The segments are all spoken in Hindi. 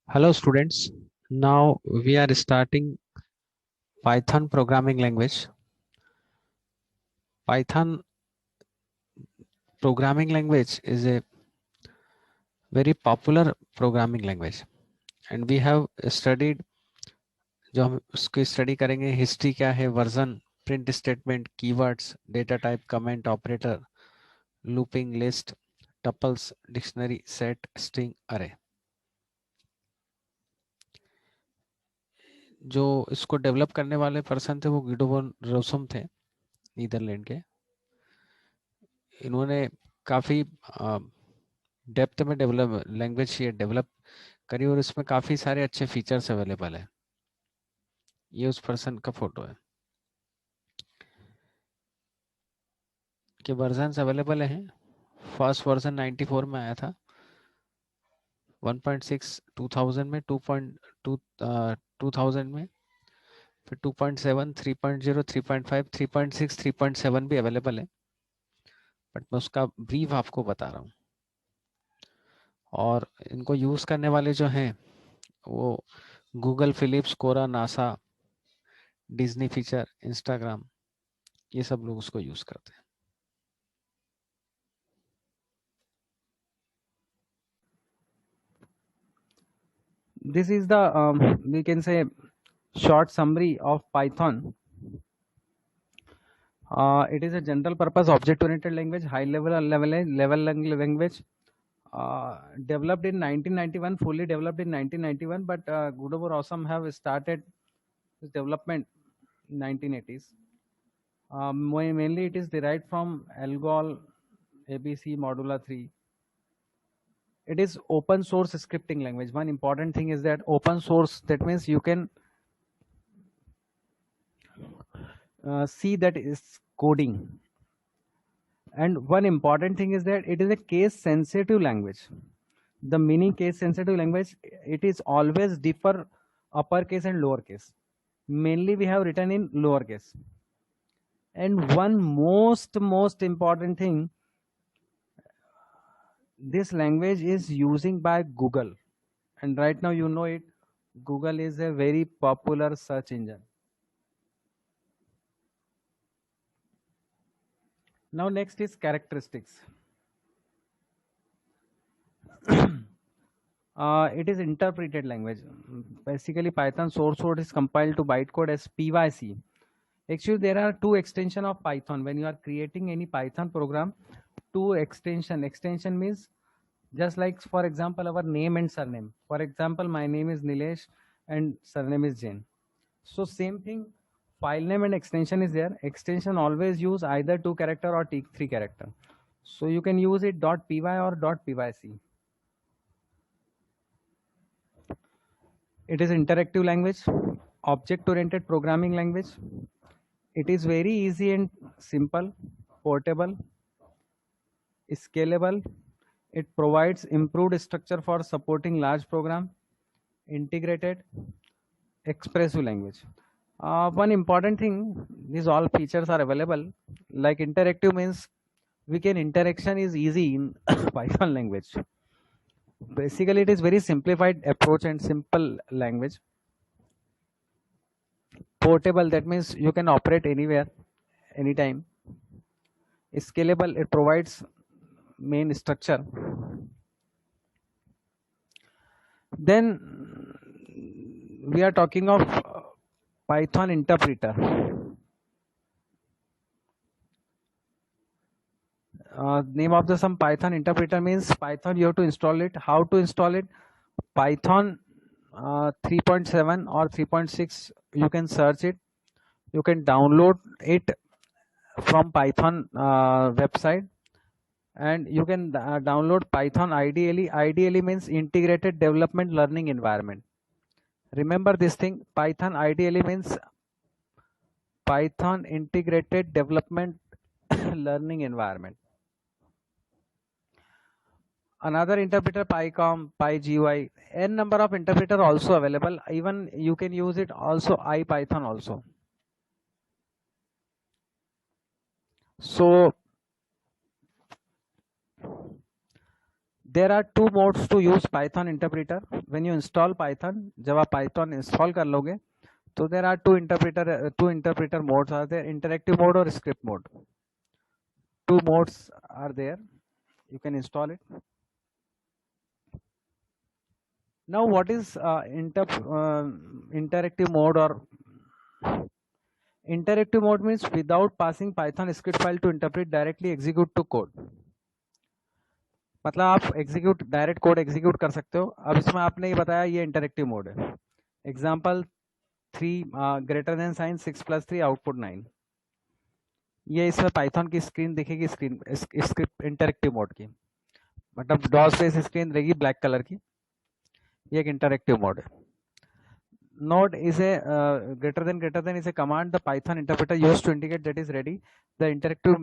Hello students, now we are starting Python programming language. Python programming language is a very popular programming language and we have studied जो हम उसकी स्टडी करेंगे हिस्ट्री क्या है version print statement keywords data type comment operator looping list tuples dictionary set string अरे जो इसको डेवलप करने वाले पर्सन थे वो गिडो वॉन रोसम थे नीदरलैंड के इन्होंने काफ़ी डेप्थ में डेवलप लैंग्वेज ये डेवलप करी और इसमें काफ़ी सारे अच्छे फीचर्स अवेलेबल है। ये उस पर्सन का फोटो है कि वर्जन्स अवेलेबल हैं। फर्स्ट वर्जन 94 में आया था, 1.6 2000 में, 2.2 2000 में, फिर 2.7 3.0 3.5 3.6 3.7 भी अवेलेबल है, बट मैं उसका ब्रीफ आपको बता रहा हूँ। और इनको यूज़ करने वाले जो हैं वो गूगल, फिलिप्स, कोरा, नासा, डिज्नी फीचर, इंस्टाग्राम, ये सब लोग उसको यूज़ करते हैं। This is the we can say short summary of Python. It is a general purpose object oriented language, high level language, developed in 1991, fully developed in 1991, but Good Over Awesome have started its development in 1980s. Mainly it is derived from Algol ABC Modula 3. It is open source scripting language. One important thing is that open source, that means you can see that is coding. And one important thing is that it is a case sensitive language. The meaning case sensitive language, it is always differ uppercase and lowercase. Mainly we have written in lowercase. And one most important thing, this language is using by Google. And right now you know it, Google is a very popular search engine. Now next is characteristics. It is interpreted language. Basically, Python source code is compiled to bytecode as PYC. Actually, there are two extension of Python. When you are creating any Python program, two extension. Extension means just like, for example, our name and surname. For example, my name is Nilesh and surname is Jain. So same thing, file name and extension is there. Extension always use either 2 character or 3 character. So you can use it .py or .pyc. It is interactive language, object-oriented programming language. It is very easy and simple, portable, scalable. It provides improved structure for supporting large program, integrated, expressive language. One important thing, these all features are available. Like interactive means we can interaction is easy in Python language. Basically, it is very simplified approach and simple language. Portable, that means you can operate anywhere, anytime. Scalable, it provides main structure. Then we are talking of Python interpreter. Name of the some Python interpreter means Python you have to install it. How to install it? Python 3.7 or 3.6, you can search it. You can download it from Python website, and you can download Python IDLE. IDLE means integrated development learning environment. Remember this thing, Python IDLE means Python integrated development learning environment. Another interpreter, PyCom, PyGUI, n number of interpreter also available. Even you can use it also IPython also. So there are two modes to use Python interpreter when you install Python. जब आप Python install कर लोगे तो there are two interpreter modes are there, interactive mode और script mode. Two modes are there, you can install it. Now what is interactive mode? Or interactive mode means without passing Python script file to interpret, directly execute to code. मतलब आप एग्जीक्यूट डायरेक्ट कोड एग्जीक्यूट कर सकते हो. अब इसमें आपने ये बताया ये इंटरेक्टिव मोड है. Example 3 greater than sign 6 + 3 output 9. ये इसमें पाइथन की स्क्रीन दिखेगी, स्क्रिप्ट इंटरेक्टिव मोड की, मतलब डॉस बेस स्क्रीन रहेगी ब्लैक कलर की. ये एक इंटरेक्टिव मोड है. node is a greater than is a command the Python interpreter used to indicate that is ready. The interactive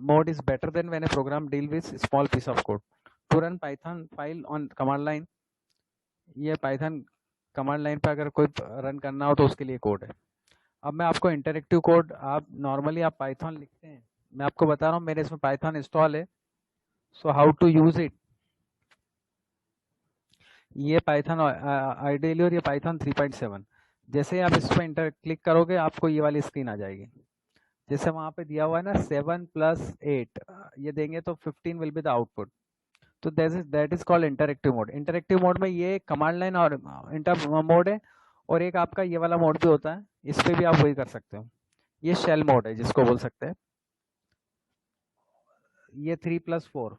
mode is better than when a program deal with small piece of code. To run Python file on command line, ये Python command line पे अगर कोई रन करना हो तो उसके लिए कोड है. अब मैं आपको इंटरेक्टिव कोड, आप नॉर्मली आप Python लिखते हैं, मैं आपको बता रहा हूँ मेरे इसमें Python इंस्टॉल है. So how to use it. ये पाइथन आइडियली और ये पाइथन 3.7. जैसे आप इस पर क्लिक करोगे आपको ये वाली स्क्रीन आ जाएगी. जैसे वहाँ पे दिया हुआ है ना 7 + 8, ये देंगे तो 15 विल बी द आउटपुट. तो that is called interactive mode. Interactive mode में ये कमांड लाइन और इंटर मोड है, और एक आपका ये वाला मोड भी होता है, इस पर भी आप वही कर सकते हो. ये शेल मोड है जिसको बोल सकते हैं. ये 3 + 4,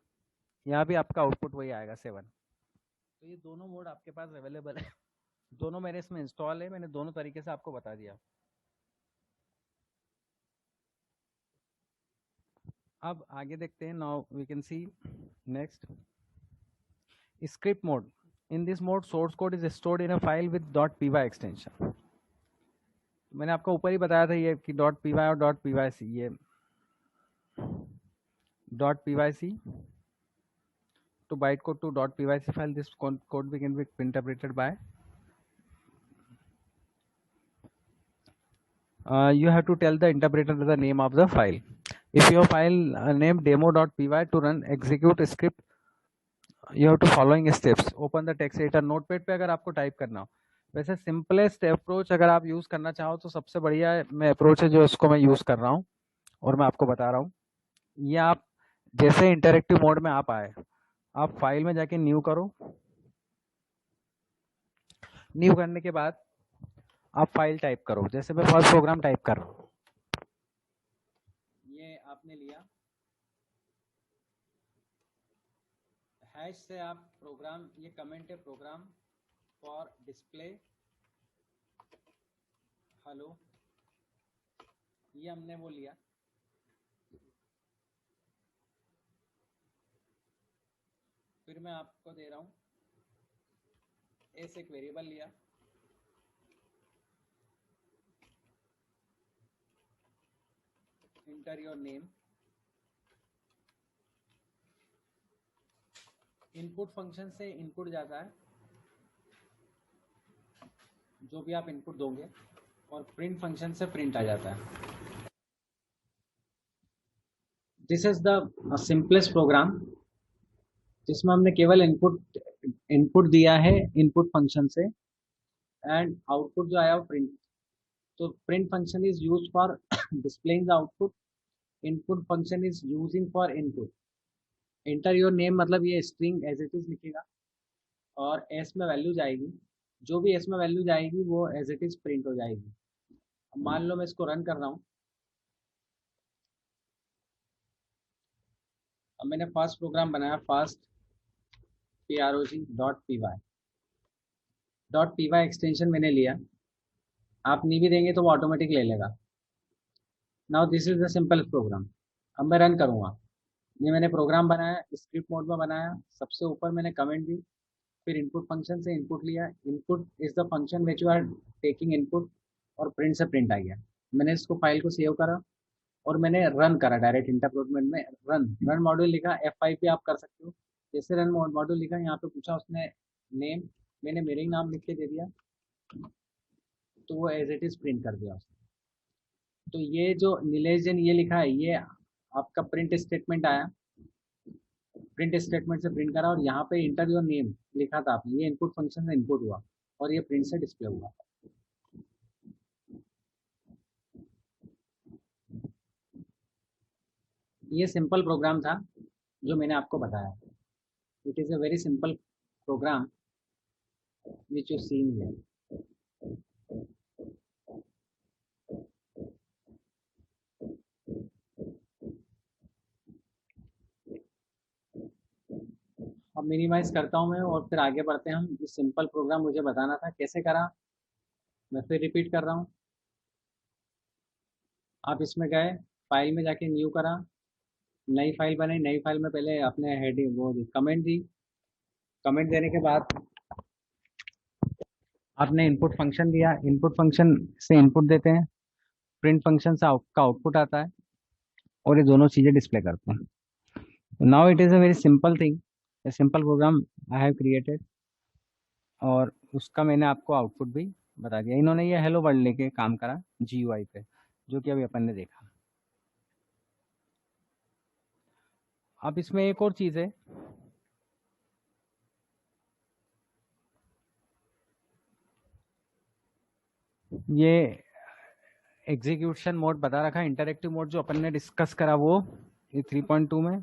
यहाँ भी आपका आउटपुट वही आएगा 7. तो ये दोनों मोड आपके पास अवेलेबल है. दोनों मेरे इसमें इंस्टॉल है, मैंने दोनों तरीके से आपको बता दिया. अब आगे देखते हैं. Now we can see next script mode. In this mode source code is stored in a file with .py extension. मैंने आपको ऊपर ही बताया था ये कि .py और .pyc, ये .pyc to bytecode to .pyc file. This code can be interpreted by you have to tell the interpreter the name of the file. If your file name demo.py to run execute script, you have to following steps. Open the text editor. Notepad पे अगर आपको टाइप करना हो. वैसे सिंपलेस्ट अप्रोच अगर आप यूज करना चाहो तो सबसे बढ़िया मैं अप्रोच है जो इसको मैं यूज कर रहा हूँ और मैं आपको बता रहा हूँ. ये आप जैसे इंटरेक्टिव मोड में आप आए, आप फाइल में जाके न्यू करो. न्यू करने के बाद आप फाइल टाइप करो. जैसे मैं फर्स्ट प्रोग्राम टाइप कर रहा हूँ, ये आपने लिया हैश से आप प्रोग्राम, ये कमेंट है प्रोग्राम फॉर डिस्प्ले हेलो, ये हमने वो लिया. फिर मैं आपको दे रहा हूँ ऐसे एक वेरिएबल लिया, enter your name. Input function से इनपुट जाता है जो भी आप इनपुट दोगे, और प्रिंट फंक्शन से प्रिंट आ जाता है. This is the simplest program जिसमें हमने केवल इनपुट दिया है इनपुट फंक्शन से, एंड आउटपुट जो आया वो प्रिंट. तो print function is used for displaying the output. Input function is using for input. Enter your name मतलब ये स्ट्रिंग एज इट इज लिखेगा और एस में वैल्यू जाएगी. जो भी एस में वैल्यू जाएगी वो एज इट इज प्रिंट हो जाएगी. अब मान लो मैं इसको रन कर रहा हूँ. अब मैंने फर्स्ट प्रोग्राम बनाया, फर्स्ट .py एक्सटेंशन मैंने लिया. आप नहीं भी देंगे तो वो ऑटोमेटिक ले लेगा. Now this is the simple program. अब मैं रन करूँगा. ये मैंने प्रोग्राम बनाया, स्क्रिप्ट मोड में बनाया. सबसे ऊपर मैंने कमेंट दी, फिर इनपुट फंक्शन से इनपुट लिया. Input is the function which you are taking input, और प्रिंट से प्रिंट आ गया. मैंने इसको फाइल को सेव करा और मैंने रन करा डायरेक्ट इंटरप्रेटमेंट में. रन मॉड्यूल लिखा, F5 पे आप कर सकते हो. जैसे रन मॉड्यूल लिखा, यहाँ पे पूछा उसने नेम, मैंने मेरे नाम लिख के दे दिया तो वो एज इट इज प्रिंट कर दिया उसने. तो ये जो नीलेश जैन ये लिखा है, ये आपका प्रिंट स्टेटमेंट आया. प्रिंट स्टेटमेंट से प्रिंट करा और यहाँ पे इंटर योर नेम लिखा था आपने, ये इनपुट फंक्शन से इनपुट हुआ और ये प्रिंट से डिस्प्ले हुआ। ये सिंपल प्रोग्राम था जो मैंने आपको बताया। It is a very simple program which you seen here. अब मिनिमाइज करता हूँ मैं और फिर आगे बढ़ते हैं हम। जो सिंपल प्रोग्राम मुझे बताना था कैसे करा, मैं फिर रिपीट कर रहा हूँ। आप इसमें गए, फाइल में जाके न्यू करा, नई फाइल बनाई, नई फाइल में पहले आपने हेडिंग वो कमेंट दी, कमेंट देने के बाद आपने इनपुट फंक्शन दिया, इनपुट फंक्शन से इनपुट देते हैं, प्रिंट फंक्शन से का आउटपुट आता है और ये दोनों चीज़ें डिस्प्ले करते हैं। Now it is a very simple thing, a simple program I have created, और उसका मैंने आपको आउटपुट भी बता दिया। इन्होंने ये हेलो वर्ल्ड लेके काम करा GUI पे, जो कि अभी अपन ने देखा। अब इसमें एक और चीज़ है, ये एग्जीक्यूशन मोड बता रखा है, इंटरेक्टिव मोड जो अपन ने डिस्कस करा वो ये 3.2 में।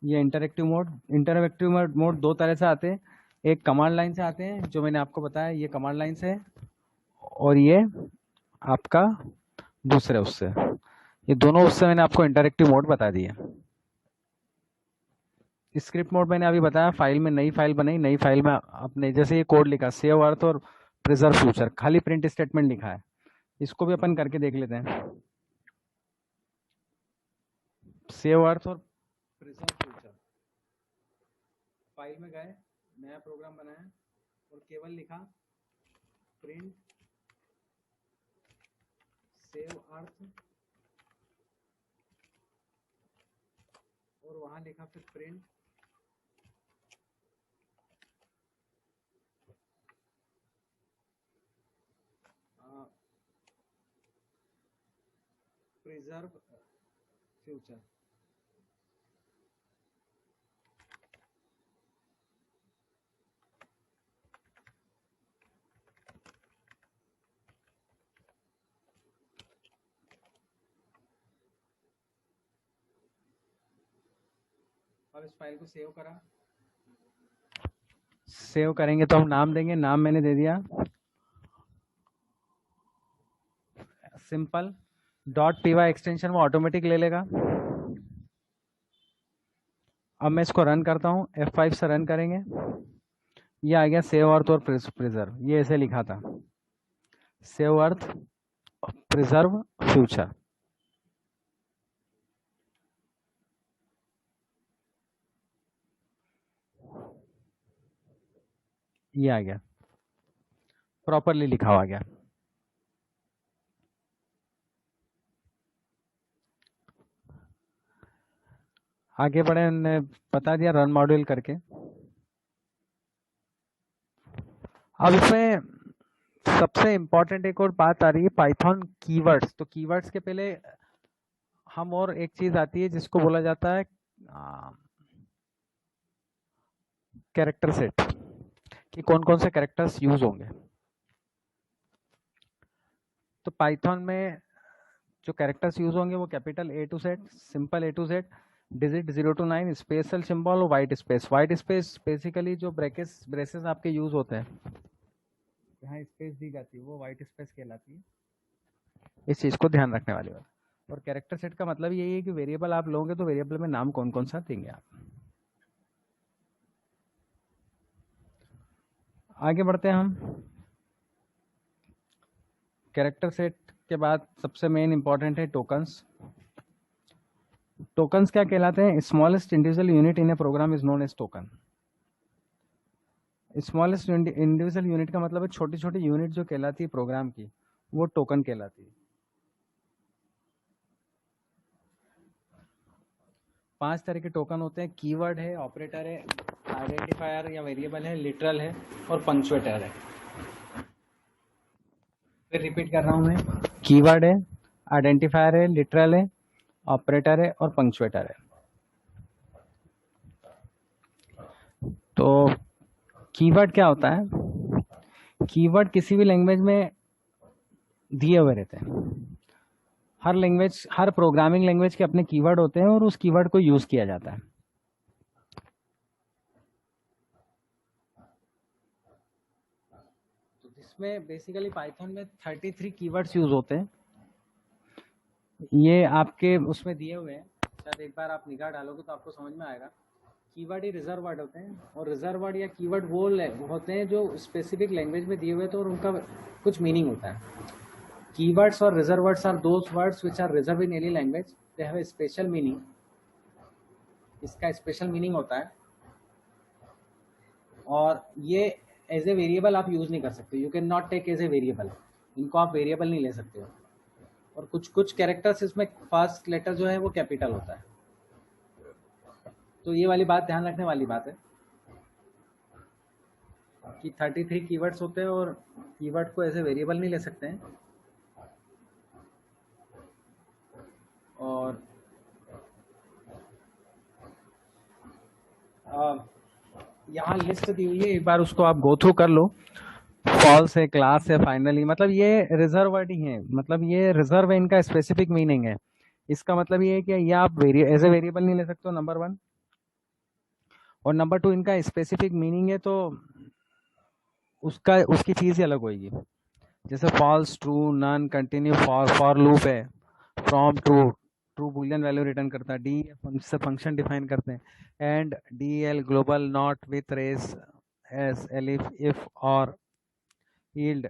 ये इंटरेक्टिव मोड दो तरह से आते हैं, एक कमांड लाइन से आते हैं जो मैंने आपको बताया, ये कमांड लाइन से, और ये आपका दूसरे उससे, ये दोनों उससे मैंने आपको इंटरेक्टिव मोड बता दिए। स्क्रिप्ट मोड मैंने अभी बताया, फाइल में नई फाइल बनाई, नई फाइल में आपने जैसे ये कोड लिखा सेव अर्थ और प्रिजर्व फ्यूचर, खाली प्रिंट स्टेटमेंट लिखा है, इसको भी अपन करके देख लेते हैं। सेव अर्थ और प्रिजर्व फ्यूचर, फाइल में गए, नया प्रोग्राम बनाया और केवल लिखा प्रिंट सेव अर्थ और वहां लिखा फिर प्रिंट प्रिजर्व फ्यूचर। अब इस फाइल को सेव करा, सेव करेंगे तो हम नाम देंगे, नाम मैंने दे दिया सिंपल .py एक्सटेंशन, वो ऑटोमेटिक ले लेगा। अब मैं इसको रन करता हूँ, F5 से रन करेंगे, ये आ गया सेव अर्थ और प्रिजर्व, ये ऐसे लिखा था सेव अर्थ प्रिजर्व फ्यूचर। ये आ गया, प्रॉपरली लिखा हुआ गया। आगे बढ़े, हमने बता दिया रन मॉड्यूल करके। अब इसमें सबसे इंपॉर्टेंट एक और बात आ रही है, पाइथन कीवर्ड्स। तो कीवर्ड्स के पहले हम और एक चीज आती है जिसको बोला जाता है कैरेक्टर सेट, कि कौन कौन से कैरेक्टर्स यूज होंगे। तो पाइथन में जो कैरेक्टर्स यूज होंगे वो capital A to Z, simple A to Z, digit 0 to 9, special symbol और white space. White space basically जो ब्रेसेस आपके यूज होते हैं, यहाँ स्पेस दी जाती है, वो वाइट स्पेस कहलाती है। इस चीज को ध्यान रखने वाली बात। और कैरेक्टर सेट का मतलब यही है कि वेरिएबल आप लोगे तो वेरिएबल में नाम कौन कौन सा देंगे आप। आगे बढ़ते हैं हम। कैरेक्टर सेट के बाद सबसे मेन इंपॉर्टेंट है टोकन्स। टोकन्स क्या कहलाते हैं? Smallest individual unit in a program is known as token. Smallest individual unit का मतलब है छोटी छोटी यूनिट जो कहलाती है प्रोग्राम की, वो टोकन कहलाती है। 5 तरह के टोकन होते हैं, कीवर्ड है, ऑपरेटर है, आइडेंटिफायर या वेरिएबल है, लिटरल है और पंक्चुएटर है। फिर रिपीट कर रहा हूं मैं, कीवर्ड है, आइडेंटिफायर है, लिटरल है, ऑपरेटर है और पंक्चुएटर है। तो कीवर्ड क्या होता है? कीवर्ड किसी भी लैंग्वेज में दिए हुए रहते हैं। हर लैंग्वेज, हर प्रोग्रामिंग लैंग्वेज के अपने कीवर्ड होते हैं और उस कीवर्ड को यूज किया जाता है। तो इसमें बेसिकली पाइथन में 33 कीवर्ड्स यूज होते हैं। ये आपके उसमें दिए हुए हैं, शायद एक बार आप निगाह डालोगे तो आपको समझ में आएगा। कीवर्ड ही रिजर्व वर्ड होते हैं, और रिजर्व वर्ड या कीवर्ड वो होते हैं जो स्पेसिफिक लैंग्वेज में दिए हुए थे और उनका कुछ मीनिंग होता है। कीवर्ड्स और reserve words are those words which are reserve in any language, they have a special meaning. इसका स्पेशल मीनिंग होता है, और ये एज ए वेरिएबल आप यूज नहीं कर सकते। You can not take as a variable, इनको आप वेरिएबल नहीं ले सकते हो। और कुछ कुछ कैरेक्टर्स इसमें फर्स्ट लेटर जो है वो कैपिटल होता है। तो ये वाली बात ध्यान रखने वाली बात है कि 33 कीवर्ड्स होते हैं और कीवर्ड को ऐसे वेरिएबल नहीं ले सकते हैं। और यहाँ लिस्ट दी हुई है, एक बार उसको आप गो थ्रू कर लो। फॉल्स है, क्लास है, फाइनली, मतलब ये रिजर्व वर्ड ही है, मतलब ये रिजर्व है, इनका स्पेसिफिक मीनिंग है। इसका मतलब ये है कि ये आप एज ए वेरिएबल नहीं ले सकते हो, नंबर 1। और नंबर 2, इनका स्पेसिफिक मीनिंग है तो उसकी चीज ही अलग होगी। जैसे false, true, none, continue, for loop है, from, true boolean value return करता है, डी से फंक्शन डिफाइन करते हैं, and, D L, global, not, with, raise, as, elif, if, or, yield,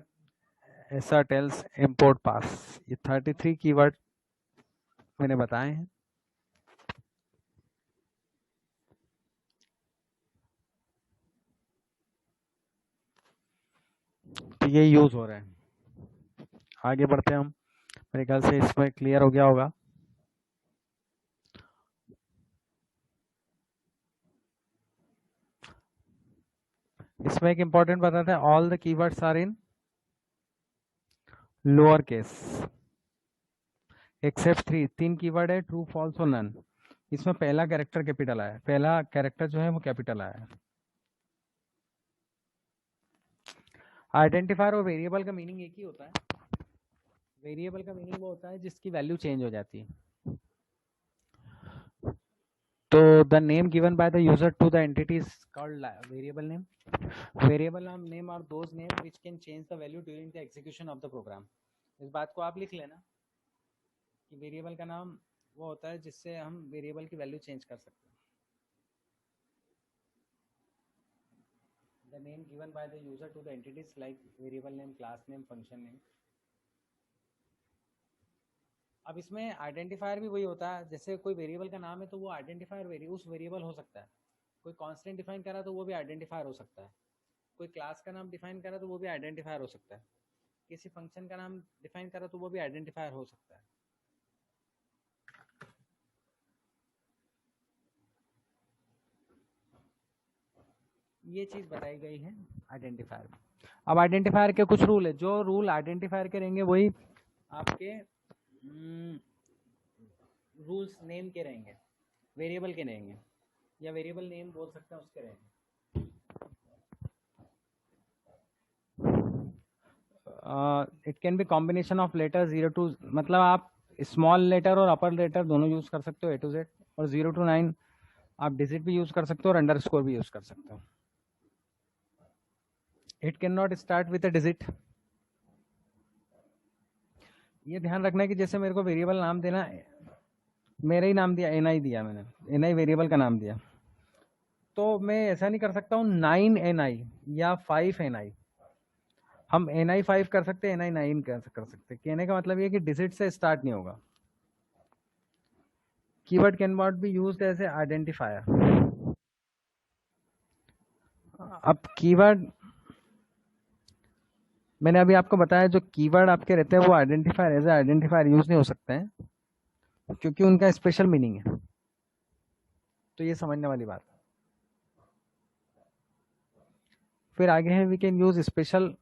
assert, else, import, pass। ये 33 कीवर्ड मैंने बताए हैं। तो ये यूज हो रहे हैं। आगे बढ़ते हैं हम। मेरे ख्याल से इसमें क्लियर हो गया होगा। इसमें एक इंपॉर्टेंट बताते हैं, all the keywords are in lower case except 3 keyword है, ट्रू, फॉल्स और नन। इसमें पहला कैरेक्टर कैपिटल आया है, पहला कैरेक्टर जो है वो कैपिटल आया है। आइडेंटिफायर और वेरिएबल का मीनिंग एक ही होता है। वेरिएबल का मीनिंग वो होता है जिसकी वैल्यू चेंज हो जाती है। तो the name given by the user to the entity is called variable name. Variable name are those name which can change the value during the execution of the program. इस बात को आप लिख लेना कि वेरिएबल का नाम वो होता है जिससे हम वेरिएबल की वैल्यू चेंज कर सकते हैं। The name given by the user to the entities like variable name, class name, function name. अब इसमें आइडेंटिफायर भी वही होता है, जैसे कोई वेरिएबल का नाम है तो वो आइडेंटिफायर उस वेरिएबल हो सकता है। कोई कांस्टेंट डिफाइन करा तो वो भी आइडेंटिफायर हो सकता है। कोई क्लास का नाम डिफाइन करा तो वो भी आइडेंटिफायर हो सकता है। किसी फंक्शन का नाम डिफाइन करा तो वो भी आइडेंटिफायर हो सकता है। ये चीज बताई गई है आइडेंटिफायर में। अब आइडेंटिफायर के कुछ रूल है, जो रूल आइडेंटिफायर के रहेंगे वही आपके रूल्स नेम के रहेंगे, वेरिएबल के रहेंगे, या वेरिएबल नेम बोल सकते हैं उसके रहेंगे। It can be combination of letter 0 to, मतलब आप स्मॉल लेटर और अपर लेटर दोनों यूज कर सकते हो, A to Z, और 0 to 9 आप डिजिट भी यूज कर सकते हो और अंडरस्कोर भी यूज कर सकते हो। It can not start with a digit. ये ध्यान रखना है कि जैसे मेरे को वेरिएबल नाम देना, मेरा ही नाम दिया, NI दिया मैंने, NI वेरिएबल का नाम दिया, तो मैं ऐसा नहीं कर सकता हूँ 9NI या 5NI। हम NI 5 कर सकते हैं, NI 9 कर सकते हैं। कहने का मतलब ये कि डिजिट से स्टार्ट नहीं होगा। Keyword can not be used as a identifier. अब कीवर्ड मैंने अभी आपको बताया, जो कीवर्ड आपके रहते हैं वो identifier as a identifier use नहीं हो सकते हैं क्योंकि उनका स्पेशल मीनिंग है। तो ये समझने वाली बात है। फिर आगे है, we can use special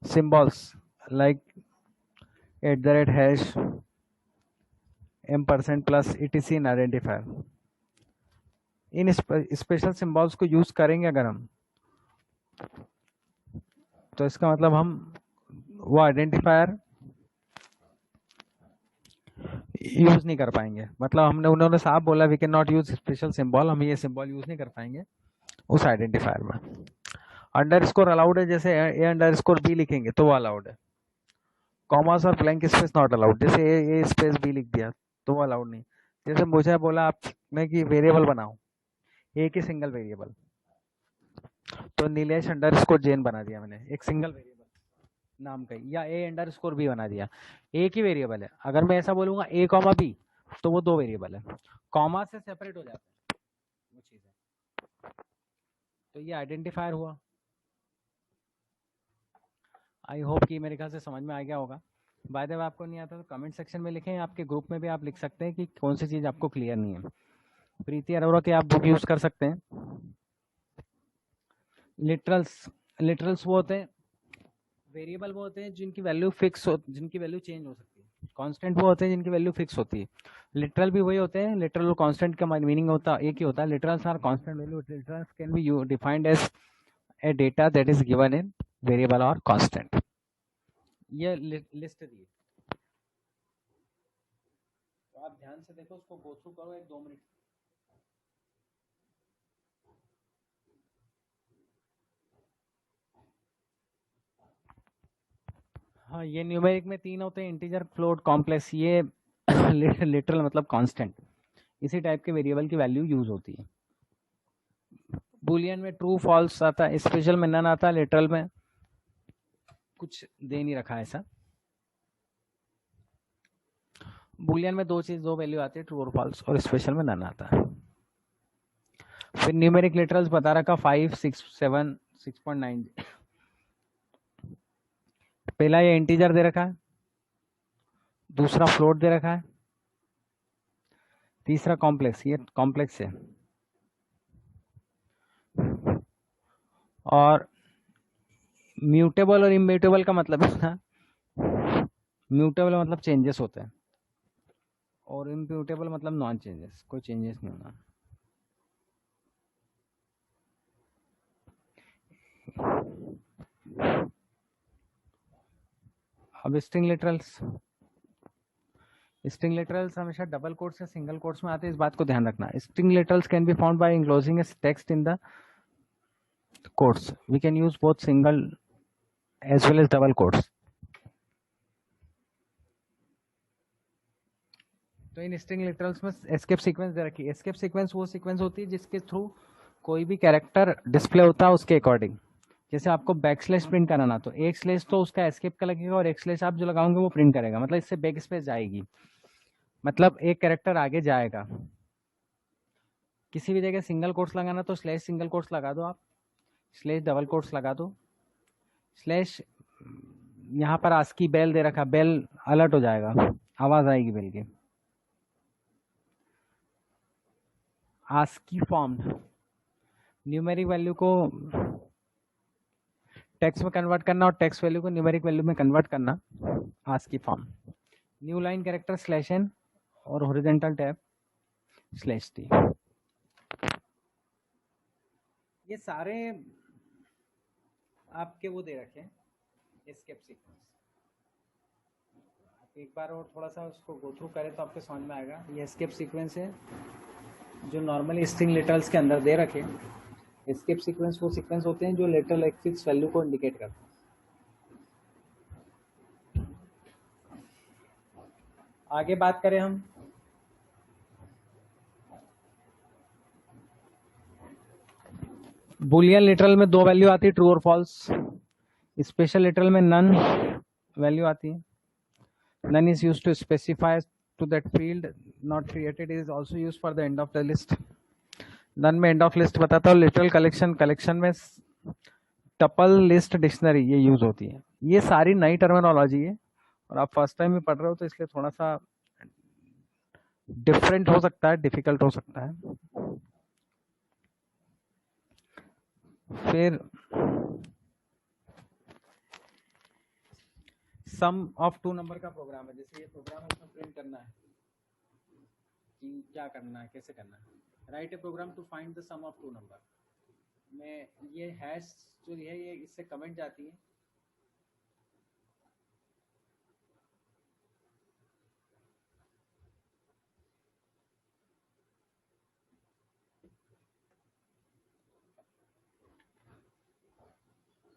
symbols like @ $#, M% plus etc in identifier। इन स्पेशल सिंबल्स को यूज करेंगे अगर हम, तो इसका मतलब हम वो आइडेंटिफायर यूज नहीं कर पाएंगे। मतलब हमने उन्होंने साफ बोला we can not use special symbol, हम ये सिंबल यूज नहीं कर पाएंगे उस आइडेंटिफायर में। अंडरस्कोर अलाउड है, जैसे ए अंडरस्कोर बी लिखेंगे तो वो अलाउड है। कॉमास और ब्लैंक स्पेस नॉट अलाउड, जैसे ए स्पेस बी लिख दिया तो वो अलाउड नहीं। जैसे मुझे बोला आपने कि वेरिएबल बनाओ, ए की सिंगल वेरिएबल, तो नीलेश अंडरस्कोर जैन बना दिया मैंने, एक सिंगल वेरिएबल नाम का, या ए अंडरस्कोर बी बना दिया, एक ही वेरिएबल है। अगर मैं ऐसा बोलूंगा ए कॉमा बी तो वो दो वेरिएबल है, कॉमा से सेपरेट हो जाता है वो चीज़ें। तो ये आइडेंटिफायर हुआ। आई होप कि मेरे ख्याल से समझ में आ गया होगा। बाय द वे आपको नहीं आता तो कमेंट सेक्शन में लिखें, आपके ग्रुप में भी आप लिख सकते हैं कि कौन सी चीज़ आपको क्लियर नहीं है। प्रीति अरोरा की आप बुक यूज़ कर सकते हैं। लिटरल्स वो होते हैं, वेरिएबल वो होते हैं जिनकी वैल्यू फिक्स हो, जिनकी वैल्यू चेंज हो सकती है। कांस्टेंट वो होते हैं जिनकी वैल्यू फिक्स होती है। लिटरल भी वही होते हैं, लिटरल और कांस्टेंट का मीनिंग होता है एक ही होता है। Literals are constant value, literals can be defined as a data that is given in variable और कांस्टेंट। ये लिस्ट दी, तो आप ध्यान से देखो, उसको गो थ्रू करो 1-2 मिनट। हाँ, ये न्यूमेरिक में 3 होते हैं, इंटीजर, फ्लोट, कॉम्प्लेक्स। ये लिटरल मतलब कांस्टेंट, इसी टाइप के वेरिएबल की वैल्यू यूज होती है। बुलियन में ट्रू फॉल्स आता है, स्पेशल में नन आता है, लिटरल में कुछ दे नहीं रखा है ऐसा। बुलियन में दो वैल्यू आती है, ट्रू और फॉल्स, और स्पेशल में नन आता है। फिर न्यूमेरिक लिटरल्स बता रखा 5, 6, 7, 6.9। पहला ये इंटीजर दे रखा है, दूसरा फ्लोट दे रखा है, तीसरा कॉम्प्लेक्स, ये कॉम्प्लेक्स है। और म्यूटेबल और इम्यूटेबल का मतलब है ना, म्यूटेबल मतलब चेंजेस होते हैं, और इम्यूटेबल मतलब नॉन चेंजेस, कोई चेंजेस नहीं होना। अब स्ट्रिंग लिटरल्स हमेशा डबल कोट्स या सिंगल कोट्स में आते हैं, इस बात को ध्यान रखना। String literals can be found by enclosing a text in the quotes. We can use both single as well as double quotes. तो इन स्ट्रिंग लिटरल्स में एस्केप सीक्वेंस दे रखी है। एस्केप सीक्वेंस वो सीक्वेंस होती है जिसके थ्रू कोई भी कैरेक्टर डिस्प्ले होता है उसके अकॉर्डिंग। जैसे आपको बैक स्लैश प्रिंट कराना, तो एक स्लैश तो उसका एस्केप का लगेगा, और एक स्लैश आप जो लगाओगे वो प्रिंट करेगा, मतलब इससे बैक स्पेस जाएगी, मतलब एक कैरेक्टर आगे जाएगा। किसी भी जगह सिंगल कोट्स लगाना तो स्लैश सिंगल कोट्स लगा दो आप, स्लैश डबल कोट्स लगा दो, स्लैश यहाँ पर आस्की बेल दे रखा, बेल अलर्ट हो जाएगा, आवाज आएगी बेल की। आस्की फॉर्म न्यूमेरिक वैल्यू को टेक्स्ट में कन्वर्ट करना और टेक्स्ट वैल्यू को न्यूमेरिक वैल्यू में कन्वर्ट करना, ASCII form. New line character slash n और हॉरिजॉन्टल टैब स्लैश टी। ये सारे आपके वो दे रखे हैं एस्केप सीक्वेंस। आप एक बार और थोड़ा सा उसको गो थ्रू करें तो आपको समझ में आएगा। ये एस्केप सीक्वेंस है जो नॉर्मली स्ट्रिंग लिटरल्स के अंदर दे रखे। एस्केप सीक्वेंस वो सीक्वेंस होते हैं जो लिटरल एक फिक्स वैल्यू को इंडिकेट करते हैं। आगे बात करें हम, बुलियन लिटरल में 2 वैल्यू आती है, ट्रू और फॉल्स। स्पेशल लिटरल में नन वैल्यू आती है। None is used to specify to that field not created, is also used for the end of the list. None में एंड ऑफ लिस्ट बताता हूँ। लिटरल कलेक्शन में टपल, लिस्ट, डिक्शनरी ये यूज होती है। ये सारी नई टर्मिनोलॉजी है और आप फर्स्ट टाइम में पढ़ रहे हो तो इसलिए थोड़ा सा डिफरेंट हो सकता है, डिफिकल्ट हो सकता है। फिर सम ऑफ 2 नंबर का प्रोग्राम है, जैसे ये प्रोग्राम है, इसमें प्रिंट करना है कि क्या करना है, कैसे करना है। Write a program to find the sum of two number में ये हैश जो है ये इससे कमेंट जाती है।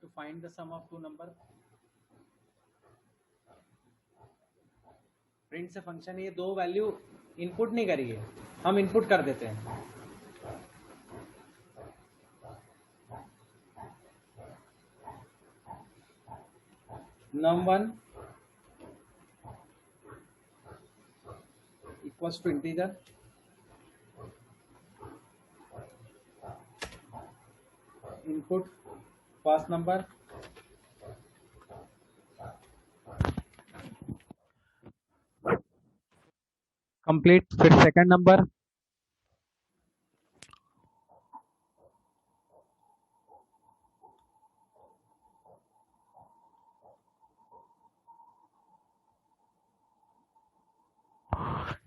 To find the sum of two number print से फंक्शन ये दो वैल्यू इनपुट नहीं करी है, हम इनपुट कर देते हैं। num1 equals to integer input first number complete, फिर सेकंड नंबर,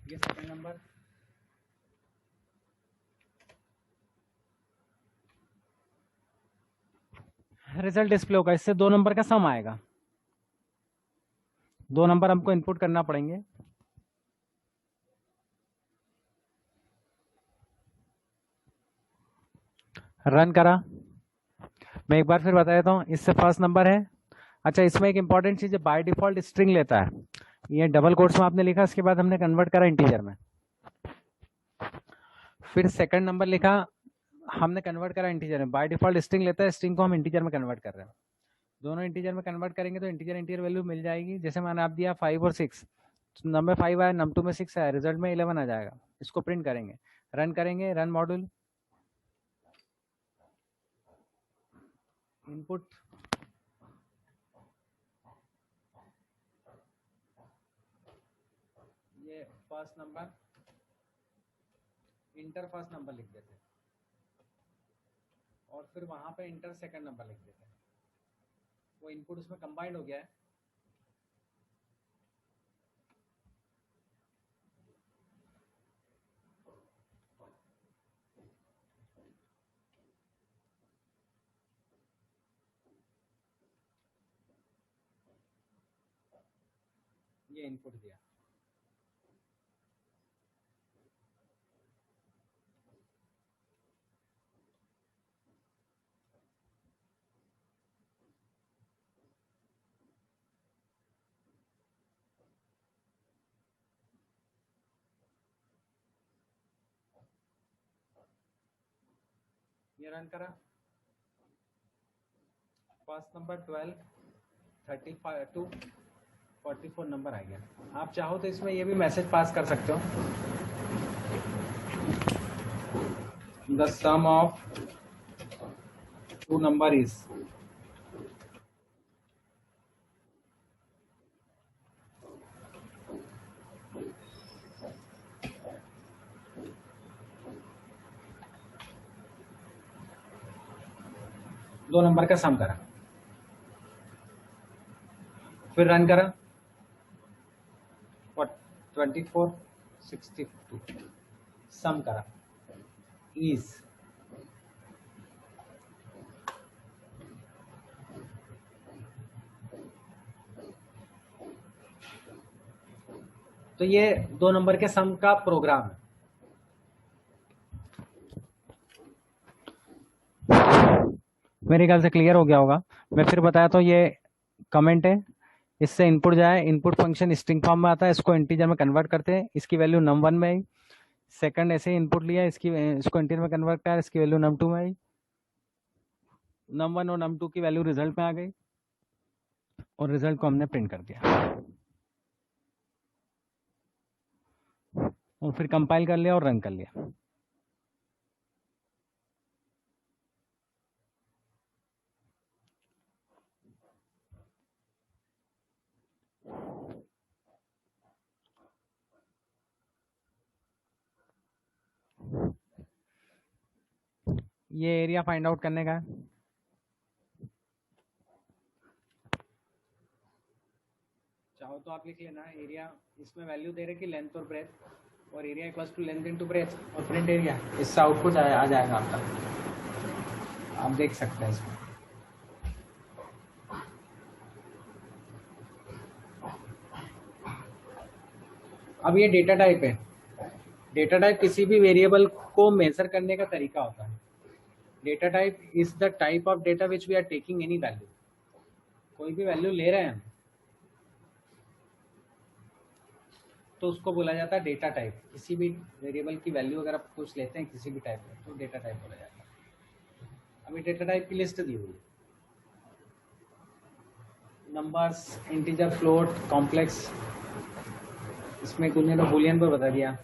ये सेकंड नंबर, रिजल्ट डिस्प्ले होगा। इससे दो नंबर का सम आएगा। दो नंबर हमको इनपुट करना पड़ेंगे। रन करा, मैं एक बार फिर बता देता हूँ। इससे फर्स्ट नंबर है। अच्छा, इसमें एक इंपॉर्टेंट चीज है, बाय डिफॉल्ट स्ट्रिंग लेता है। ये डबल कोट्स में आपने लिखा, इसके बाद हमने कन्वर्ट करा इंटीजर में। फिर सेकंड नंबर लिखा, हमने कन्वर्ट करा इंटीजर में। बाय डिफॉल्ट स्ट्रिंग लेता है, स्ट्रिंग को हम इंटीजर में कन्वर्ट कर रहे हैं। दोनों इंटीजर में कन्वर्ट करेंगे तो इंटीजर इंटीजर वैल्यू मिल जाएगी। जैसे मैंने आप दिया 5 और 6, नंबर 5 आया, नम 2 में 6 आया, रिजल्ट में 11 आ जाएगा। इसको प्रिंट करेंगे, रन करेंगे, रन मॉड्यूल, इनपुट, ये first number, inter first number लिख देते हैं और फिर वहां पे इंटर सेकंड नंबर लिख देते हैं। वो इनपुट उसमें कंबाइंड हो गया है। ये इनपुट दिया। ये रन करा, फर्स्ट नंबर 12, 32, 44 नंबर आ गया। आप चाहो तो इसमें ये भी मैसेज पास कर सकते हो, the sum of two number is. दो नंबर का सम करा, फिर रन करा, 24, 62, सम करा, इज। तो ये दो नंबर के सम का प्रोग्राम है। मेरे ख्याल से क्लियर हो गया होगा। मैं फिर बताया तो ये कमेंट है, इससे इनपुट जाए, इनपुट फंक्शन स्ट्रिंग फॉर्म में आता है, इसको इंटीजर में कन्वर्ट करते हैं, इसकी वैल्यू num1 में आई। सेकंड ऐसे ही इनपुट लिया, इसको इंटीजर में कन्वर्ट किया, इसकी वैल्यू num2 में आई। num1 और num2 की वैल्यू रिजल्ट में आ गई और रिजल्ट को हमने प्रिंट कर दिया और फिर कंपाइल कर लिया और रन कर लिया। ये एरिया फाइंड आउट करने का है। चाहो तो आप लिख लेना एरिया, इसमें वैल्यू दे रहे कि लेंथ और ब्रेथ। और area equals to length into breadth और प्रिंट एरिया, इससे आउटपुट आ जाएगा आपका, आप देख सकते हैं इसमें। अब ये डेटा टाइप है। डेटा टाइप किसी भी वेरिएबल को मेजर करने का तरीका होता है। Data type is the type of data which we are taking any value. कोई भी वैल्यू ले रहे हैं तो उसको बोला जाता है डेटा टाइप। किसी भी वेरिएबल की वैल्यू अगर आप कुछ लेते हैं किसी भी टाइप में तो डेटा टाइप बोला जाता है। अभी डेटा टाइप की लिस्ट दी हुई है, नंबर्स, इंटीजर, फ्लोट, कॉम्प्लेक्स, इसमें कुछ ने तो बूलियन पर बता दिया,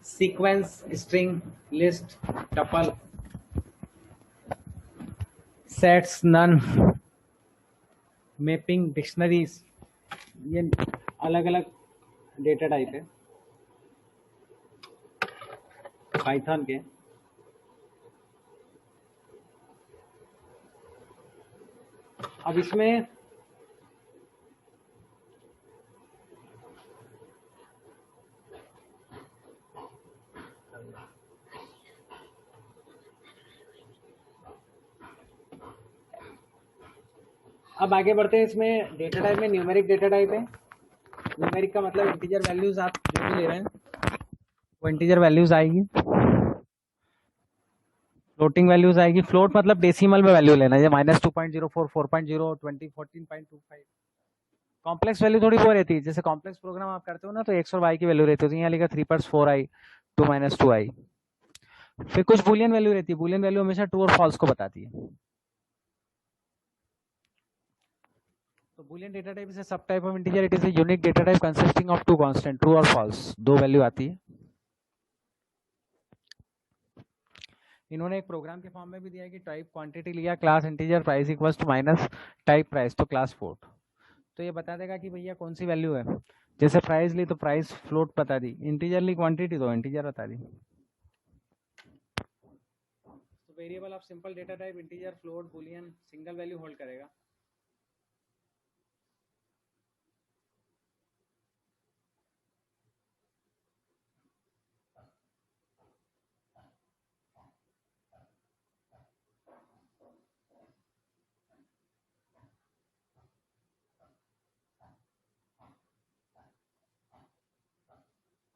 sequence, string, list, tuple, sets, none, mapping, dictionaries, ये अलग अलग डेटा टाइप है पाइथन के। अब इसमें अब आगे बढ़ते हैं। इसमें डेटा टाइप में न्यूमेरिक डेटा टाइप है। न्यूमेरिक का मतलब इंटीजर वैल्यूज आप जो भी ले रहे हैं वो इंटीजर वैल्यूज आएगी, फ्लोटिंग वैल्यूज आएगी। फ्लोट मतलब डेसिमल में वैल्यू लेना है, -2.04, 4.0, 20, 14.25। कॉम्प्लेक्स वैल्यू थोड़ी वो रहती है, जैसे कॉम्प्लेक्स प्रोग्राम आप करते हो ना तो एक्स और वाई की वैल्यू रहती है, यहाँ लिखा 3+4i 2-2i। फिर कुछ बूलियन वैल्यू रहती है, बूलियन वैल्यू हमेशा ट्रू और फॉल्स को बताती है। तो boolean data type is a sub type of integer, it is a unique data type consisting of two constant, true और फॉल्स, दो वैल्यू आती है। इन्होंने एक प्रोग्राम के फॉर्म में भी दिया है कि टाइप क्वांटिटी लिया, class integer, price equals to minus type price तो क्लास फ्लोट। तो ये बता देगा कि भैया कौन सी वैल्यू है, जैसे प्राइस ली तो प्राइस फ्लोट बता दी, इंटीजर ली क्वांटिटी तो इंटीजर बता दी। तो variable of simple data type integer, float, Boolean, single value hold करेगा।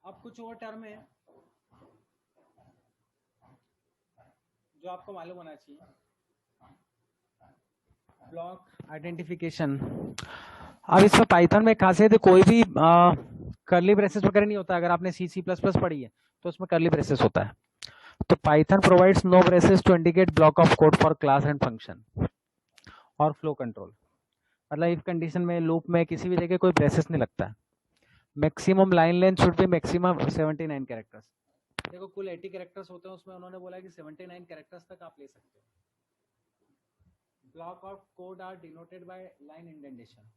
अब कुछ और टर्म है जो आपको मालूम होना चाहिए। Block identification. अब इसमें पाइथन में खासियत है, कोई भी कर्ली ब्रेसेस वगैरह नहीं होता। अगर आपने C++ पढ़ी है तो उसमें कर्ली ब्रेसेस होता है। तो Python provides no braces to indicate block of code for class and function और फ्लो कंट्रोल। मतलब इफ कंडीशन में, लूप में, किसी भी जगह कोई ब्रेसेस नहीं लगता है। Maximum line length should be maximum 79 characters. देखो कुल 80 कैरेक्टर्स होते हैं, उसमें उन्होंने बोला कि 79 कैरेक्टर्स तक आप ले सकते हो। Block of code are denoted by line indentation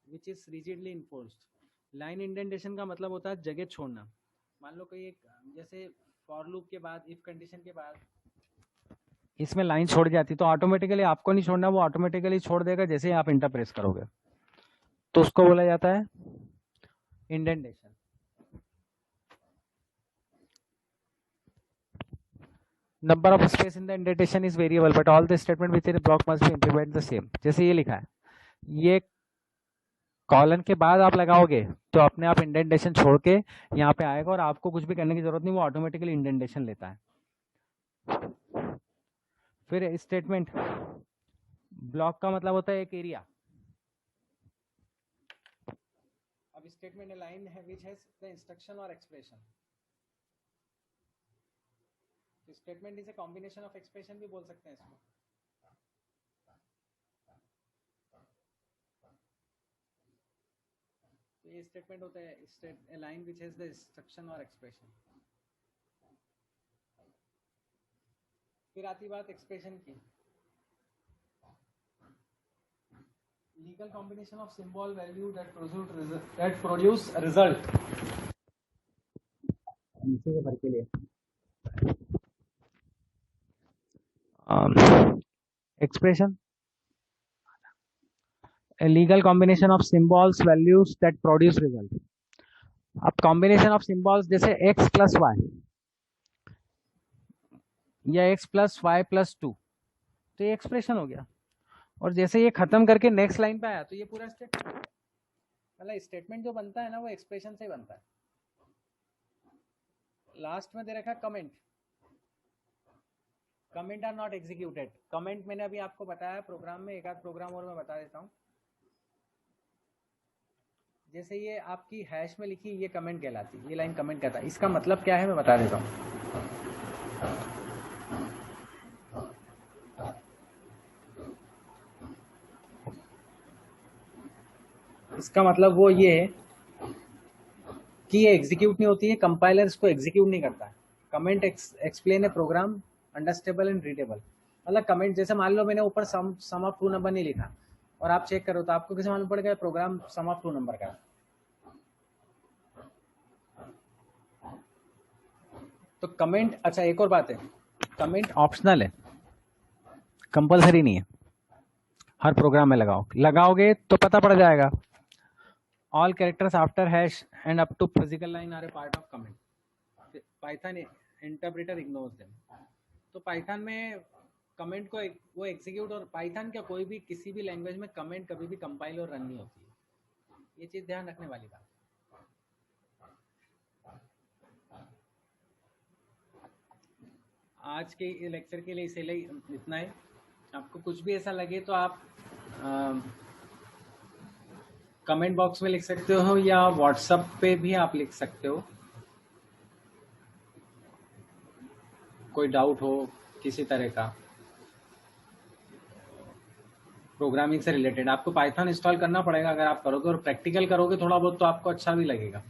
which is rigidly enforced. Line indentation का मतलब होता है जगह छोड़ना। मान लो कोई एक, जैसे फॉर लूप के बाद, इफ कंडीशन के बाद इसमें लाइन छोड़ जाती तो ऑटोमेटिकली आपको नहीं छोड़ना, वो ऑटोमेटिकली छोड़ देगा जैसे ही आप इंटर प्रेस करोगे, तो उसको बोला जाता है indentation. Number of space in the indentation is variable but all the statement with in block must be implement the same. जैसे ये लिखा है, ये कॉलन के बाद आप लगाओगे तो अपने आप इंडेंटेशन छोड़ के यहाँ पे आएगा और आपको कुछ भी करने की जरूरत नहीं, वो ऑटोमेटिकली इंडेंटेशन लेता है। फिर स्टेटमेंट, ब्लॉक का मतलब होता है एक एरिया। अब स्टेटमेंट लाइन है व्हिच हैज द इंस्ट्रक्शन और expression. Statement is a combination of expression भी बोल सकते हैं इसमें। तो ये स्टेटमेंट होता है a line which has the instruction और एक्सप्रेशन। फिर आती बात एक्सप्रेशन की। Legal combination of symbol value that produce result. नीचे के भर के लिए expression, a legal combination of symbols values that produce result। अब कॉम्बिनेशन ऑफ सिंबल्स जैसे x प्लस वाई या x plus y plus two, तो ये एक्सप्रेशन हो गया। और जैसे ये खत्म करके नेक्स्ट लाइन पे आया तो ये पूरा स्टेटमेंट, मतलब स्टेटमेंट जो बनता है ना वो एक्सप्रेशन से ही बनता है। लास्ट में दे रखा comment, comment are not executed. Comment मैंने अभी आपको बताया प्रोग्राम में, एक आध प्रोग्राम और मैं बता देता हूँ। जैसे ये आपकी हैश में लिखी ये कमेंट कहलाती है, ये लाइन कमेंट कहता है। इसका मतलब क्या है मैं बता देता हूँ। इसका मतलब वो ये है कि ये एग्जीक्यूट नहीं होती है, कंपाइलर इसको एग्जीक्यूट नहीं करता है। Comment explain a program understandable and readable. मतलब कमेंट, जैसे मान लो मैंने ऊपर सम ऑफ टू नंबर नहीं लिखा और आप चेक करो तो आपको कैसे मालूम पड़ेगा program sum of two number का। तो कमेंट, अच्छा एक और बात है, कमेंट ऑप्शनल है, कंपलसरी नहीं है। हर प्रोग्राम में लगाओगे तो पता पड़ जाएगा। All characters after hash and up to physical line are a part of comment. Python interpreter ignores them. तो पाइथन में कमेंट को वो एग्जीक्यूट, और पाइथन क्या कोई भी किसी भी लैंग्वेज में कमेंट कभी भी कंपाइल और रन नहीं होती है। ये चीज ध्यान रखने वाली बात। आज के लेक्चर के लिए इसलिए इतना है। आपको कुछ भी ऐसा लगे तो आप कमेंट बॉक्स में लिख सकते हो या व्हाट्सएप पे भी आप लिख सकते हो। कोई डाउट हो किसी तरह का प्रोग्रामिंग से रिलेटेड, आपको पाइथन इंस्टॉल करना पड़ेगा। अगर आप करोगे और प्रैक्टिकल करोगे थोड़ा बहुत तो आपको अच्छा भी लगेगा।